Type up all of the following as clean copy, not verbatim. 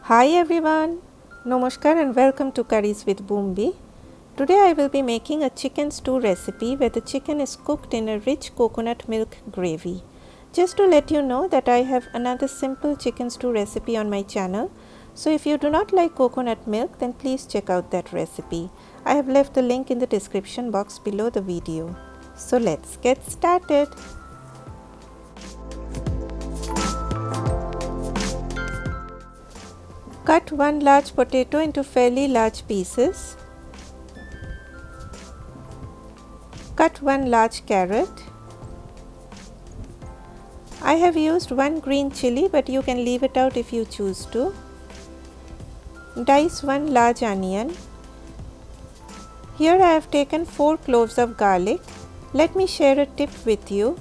Hi everyone, Namaskar and welcome to Curries with Boombi. Today I will be making a chicken stew recipe where the chicken is cooked in a rich coconut milk gravy. Just to let you know that I have another simple chicken stew recipe on my channel. So if you do not like coconut milk, then please check out that recipe. I have left the link in the description box below the video. So let's get started. Cut one large potato into fairly large pieces. Cut one large carrot. I have used one green chili, but you can leave it out if you choose to. Dice one large onion. Here I have taken 4 cloves of garlic. Let me share a tip with you.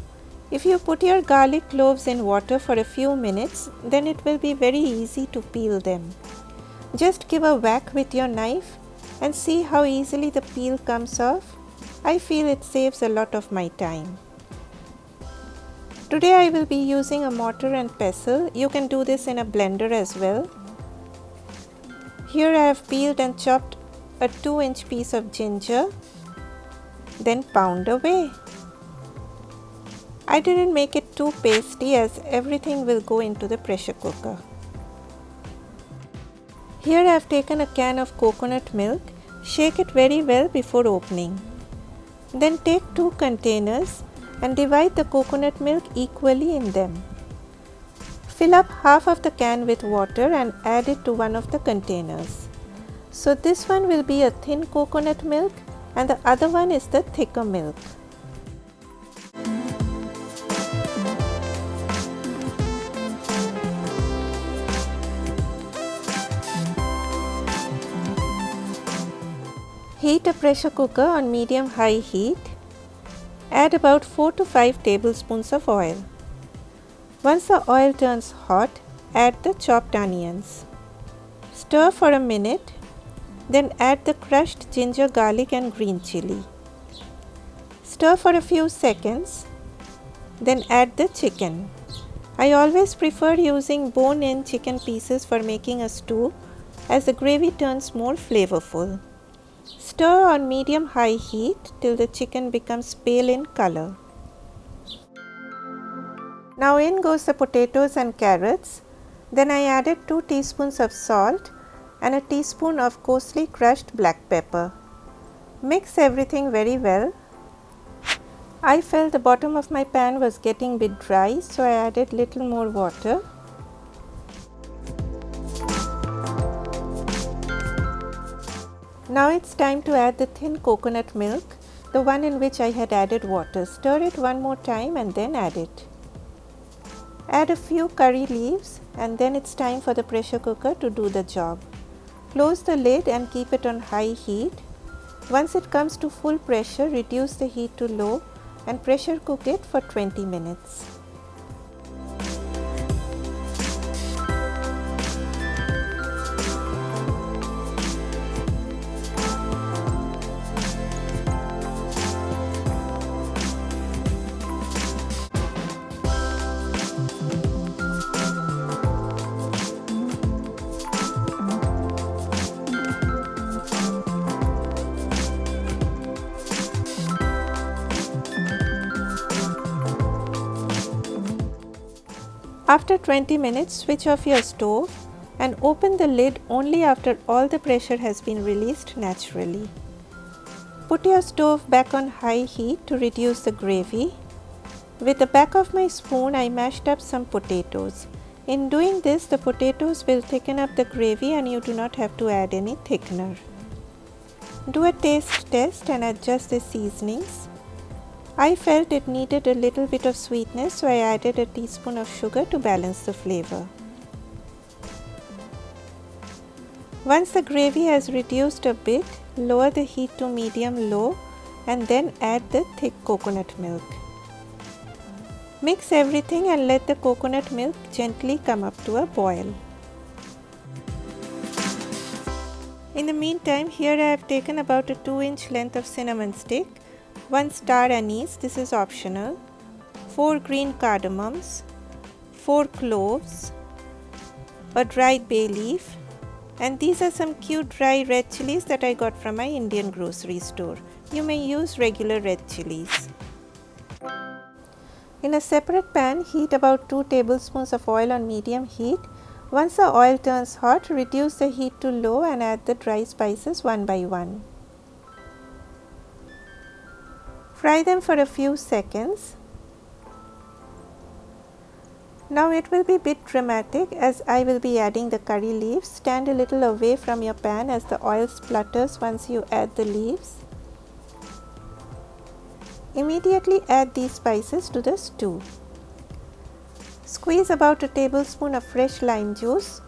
If you put your garlic cloves in water for a few minutes, then it will be very easy to peel them. Just give a whack with your knife and see how easily the peel comes off. I feel it saves a lot of my time. Today I will be using a mortar and pestle. You can do this in a blender as well. Here I have peeled and chopped a 2-inch piece of ginger. Then pound away. I didn't make it too pasty as everything will go into the pressure cooker. Here I have taken a can of coconut milk. Shake it very well before opening. Then take 2 containers and divide the coconut milk equally in them. Fill up half of the can with water and add it to one of the containers. So this one will be a thin coconut milk and the other one is the thicker milk. Heat a pressure cooker on medium-high heat. Add about 4 to 5 tablespoons of oil. Once the oil turns hot, add the chopped onions. Stir for a minute, then add the crushed ginger, garlic and green chili. Stir for a few seconds, then add the chicken. I always prefer using bone-in chicken pieces for making a stew as the gravy turns more flavorful. Stir on medium-high heat till the chicken becomes pale in color. Now in goes the potatoes and carrots. Then I added 2 teaspoons of salt and a teaspoon of coarsely crushed black pepper. Mix everything very well. I felt the bottom of my pan was getting a bit dry, so I added little more water. Now it's time to add the thin coconut milk, the one in which I had added water. Stir it one more time and then add it. Add a few curry leaves and then it's time for the pressure cooker to do the job. Close the lid and keep it on high heat. Once it comes to full pressure, reduce the heat to low and pressure cook it for 20 minutes. After 20 minutes, switch off your stove and open the lid only after all the pressure has been released naturally. Put your stove back on high heat to reduce the gravy. With the back of my spoon, I mashed up some potatoes. In doing this, the potatoes will thicken up the gravy and you do not have to add any thickener. Do a taste test and adjust the seasonings. I felt it needed a little bit of sweetness, so I added a teaspoon of sugar to balance the flavor. Once the gravy has reduced a bit, lower the heat to medium-low and then add the thick coconut milk. Mix everything and let the coconut milk gently come up to a boil. In the meantime, here I have taken about a 2-inch length of cinnamon stick, 1 star anise, this is optional, 4 green cardamoms, 4 cloves, a dried bay leaf, and these are some cute dry red chilies that I got from my Indian grocery store. You may use regular red chilies. In a separate pan, heat about 2 tablespoons of oil on medium heat. Once the oil turns hot, reduce the heat to low and add the dry spices one by one. Fry them for a few seconds. Now it will be a bit dramatic as I will be adding the curry leaves. Stand a little away from your pan as the oil splutters once you add the leaves. Immediately add these spices to the stew. Squeeze about a tablespoon of fresh lime juice,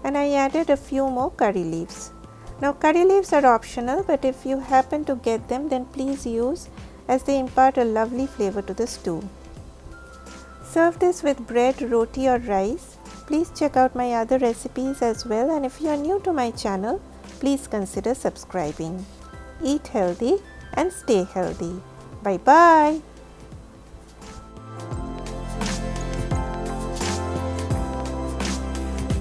and I added a few more curry leaves. Now curry leaves are optional, but if you happen to get them, then please use, as they impart a lovely flavor to the stew. Serve this with bread, roti or rice. Please check out my other recipes as well, and if you are new to my channel, please consider subscribing. Eat healthy and stay healthy. Bye bye.